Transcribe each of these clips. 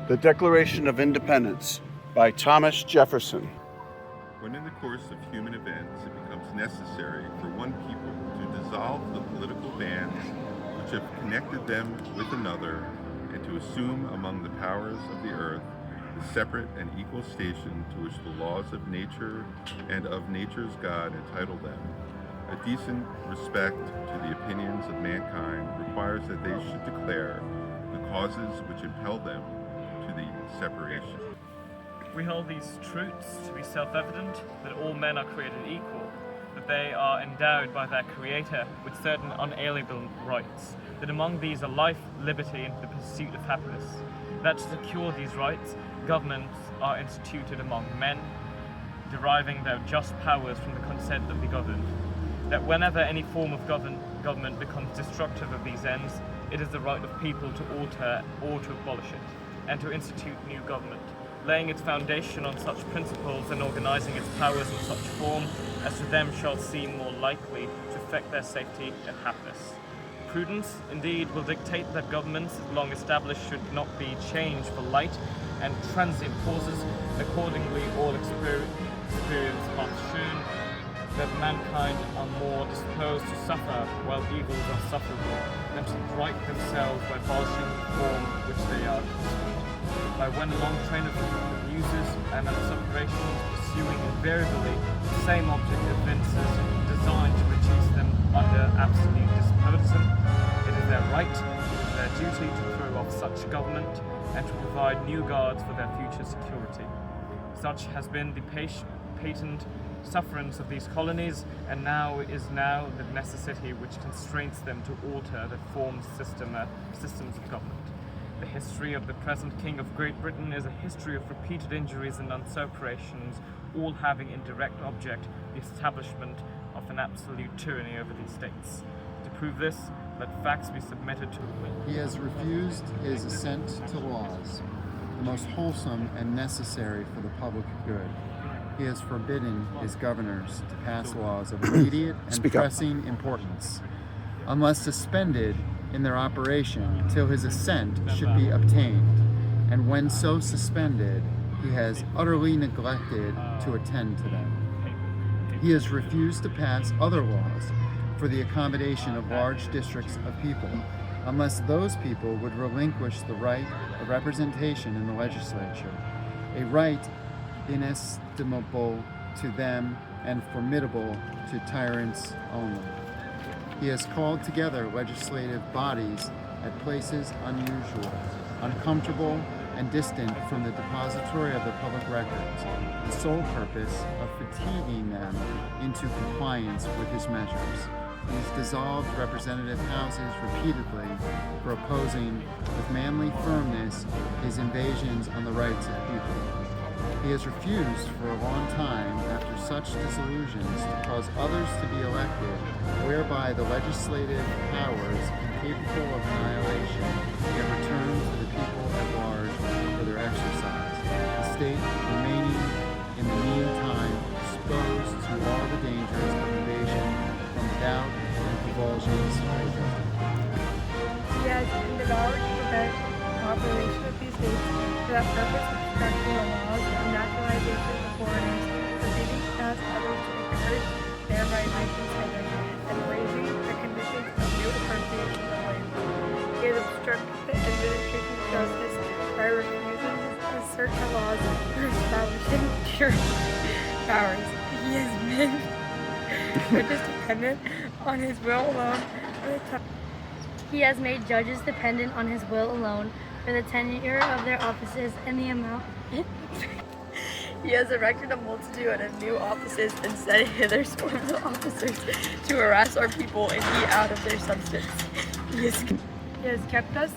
The Declaration of Independence by Thomas Jefferson. When in the course of human events it becomes necessary for one people to dissolve the political bands which have connected them with another, and to assume among the powers of the earth the separate and equal station to which the laws of nature and of nature's God entitle them, a decent respect to the opinions of mankind requires that they should declare the causes which impel them to the separation. We hold these truths to be self-evident, that all men are created equal, that they are endowed by their Creator with certain unalienable rights, that among these are life, liberty, and the pursuit of happiness, that to secure these rights, governments are instituted among men, deriving their just powers from the consent of the governed, that whenever any form of government becomes destructive of these ends, it is the right of people to alter or to abolish it, and to institute new government, laying its foundation on such principles and organizing its powers in such form as to them shall seem more likely to effect their safety and happiness. Prudence, indeed, will dictate that governments, long established, should not be changed for light and transient causes. Accordingly, all experience hath shewn that mankind are more disposed to suffer while evils are sufferable than to right themselves by abolishing the form which they are constrained by, when a long train of abuses and usurpations pursuing invariably the same object evinces designed to reduce them under absolute despotism. It is their right, it is their duty to throw off such government and to provide new guards for their future security. Such has been the patent sufferance of these colonies, and now is the necessity which constrains them to alter the formed systems of government. The history of the present King of Great Britain is a history of repeated injuries and usurpations, all having in direct object the establishment of an absolute tyranny over these states. To prove this, let facts be submitted to the He has refused his assent to laws, the most wholesome and necessary for the public good. He has forbidden his governors to pass laws of immediate and pressing importance, unless suspended in their operation till his assent should be obtained, and when so suspended, he has utterly neglected to attend to them. He has refused to pass other laws for the accommodation of large districts of people, unless those people would relinquish the right of representation in the legislature, a right inestimable to them and formidable to tyrants only. He has called together legislative bodies at places unusual, uncomfortable, and distant from the depository of the public records, the sole purpose of fatiguing them into compliance with his measures. He has dissolved representative houses repeatedly for opposing with manly firmness his invasions on the rights of people. He has refused for a long time, after such dissolutions, to cause others to be elected, whereby the legislative powers, incapable of annihilation, get returned to the people at large for their exercise, the state remaining in the meantime exposed to all the dangers of invasion from without and convulsions within. He has endowed to prevent the operation of these states for that purpose of protecting the laws and naturalization of foreigners, proceeding to pass others to encourage thereby making heaven and raising the conditions of new appropriation of land. He has obstructed the administration of justice by refusing to assert the laws for establishing tyranny powers. He has been dependent on his will alone for the time. He has made judges dependent on his will alone for the tenure of their offices and the amount. He has erected a multitude of new offices and set hither swarms of officers to harass our people and eat out of their substance. He has kept us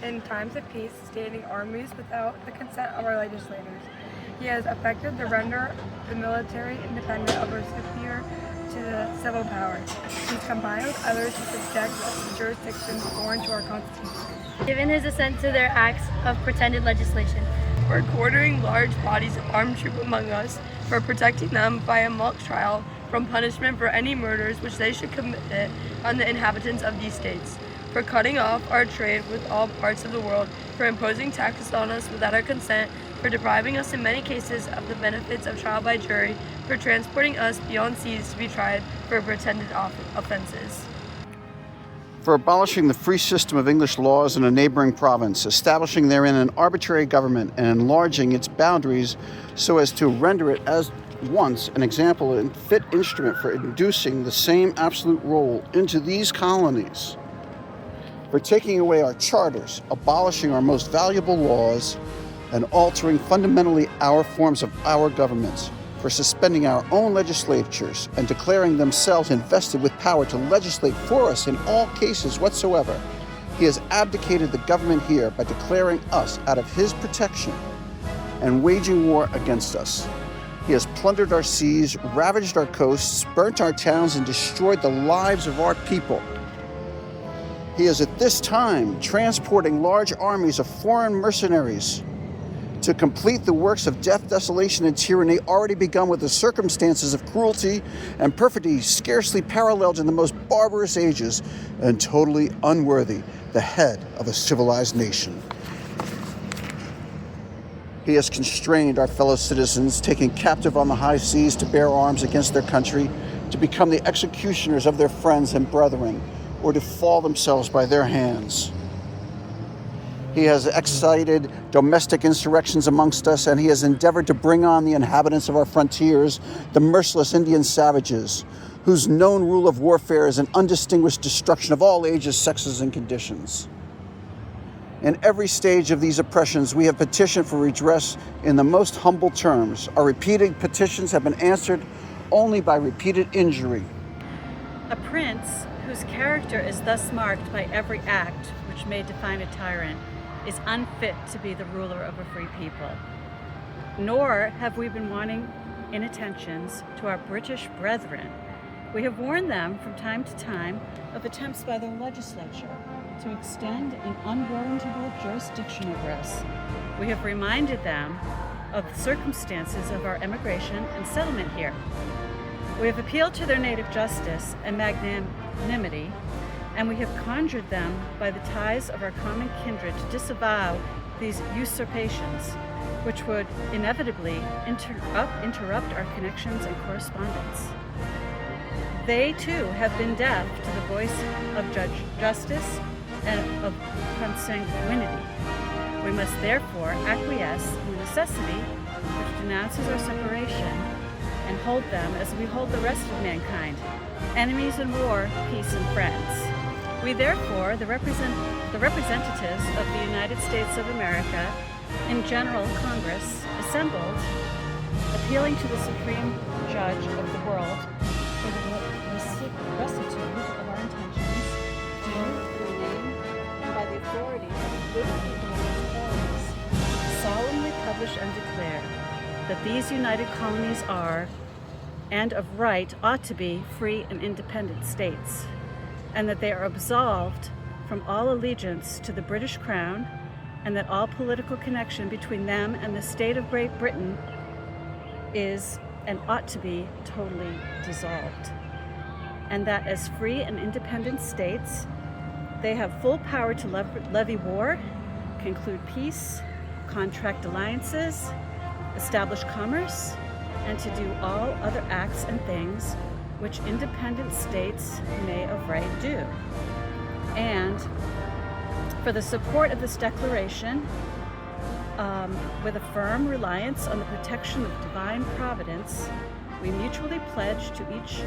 in times of peace, standing armies without the consent of our legislators. He has effected to render the military independent of our superior to the civil powers. He has combined with others to subject us to jurisdictions foreign to our Constitution. Given his assent to their acts of pretended legislation. For quartering large bodies of armed troop among us, for protecting them by a mock trial from punishment for any murders which they should commit on the inhabitants of these states, for cutting off our trade with all parts of the world, for imposing taxes on us without our consent, for depriving us in many cases of the benefits of trial by jury, for transporting us beyond seas to be tried for pretended offenses. For abolishing the free system of English laws in a neighboring province, establishing therein an arbitrary government, and enlarging its boundaries so as to render it as once an example and fit instrument for inducing the same absolute role into these colonies. For taking away our charters, abolishing our most valuable laws, and altering fundamentally our forms of our governments, for suspending our own legislatures and declaring themselves invested with power to legislate for us in all cases whatsoever. He has abdicated the government here by declaring us out of his protection and waging war against us. He has plundered our seas, ravaged our coasts, burnt our towns, and destroyed the lives of our people. He is at this time transporting large armies of foreign mercenaries to complete the works of death, desolation, and tyranny already begun with the circumstances of cruelty and perfidy scarcely paralleled in the most barbarous ages, and totally unworthy the head of a civilized nation. He has constrained our fellow citizens, taken captive on the high seas to bear arms against their country, to become the executioners of their friends and brethren, or to fall themselves by their hands. He has excited domestic insurrections amongst us, and he has endeavored to bring on the inhabitants of our frontiers, the merciless Indian savages, whose known rule of warfare is an undistinguished destruction of all ages, sexes, and conditions. In every stage of these oppressions, we have petitioned for redress in the most humble terms. Our repeated petitions have been answered only by repeated injury. A prince whose character is thus marked by every act which may define a tyrant is unfit to be the ruler of a free people. Nor have we been wanting inattentions to our British brethren. We have warned them from time to time of attempts by their legislature to extend an unwarrantable jurisdiction over us. We have reminded them of the circumstances of our emigration and settlement here. We have appealed to their native justice and magnanimity, and we have conjured them by the ties of our common kindred to disavow these usurpations, which would inevitably interrupt our connections and correspondence. They, too, have been deaf to the voice of justice and of consanguinity. We must therefore acquiesce in the necessity which denounces our separation and hold them as we hold the rest of mankind, enemies in war, peace and friends. We therefore, the representatives of the United States of America in General Congress, assembled, appealing to the Supreme Judge of the world for the rectitude of our intentions, do, in the name and by the authority of the good people of these colonies, solemnly publish and declare that these united colonies are, and of right ought to be, free and independent states, and that they are absolved from all allegiance to the British Crown, and that all political connection between them and the state of Great Britain is and ought to be totally dissolved, and that as free and independent states, they have full power to levy war, conclude peace, contract alliances, establish commerce, and to do all other acts and things which independent states may of right do. And for the support of this declaration, with a firm reliance on the protection of divine providence, we mutually pledge to each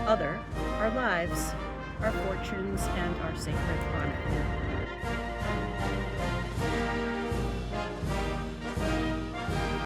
other our lives, our fortunes, and our sacred honor.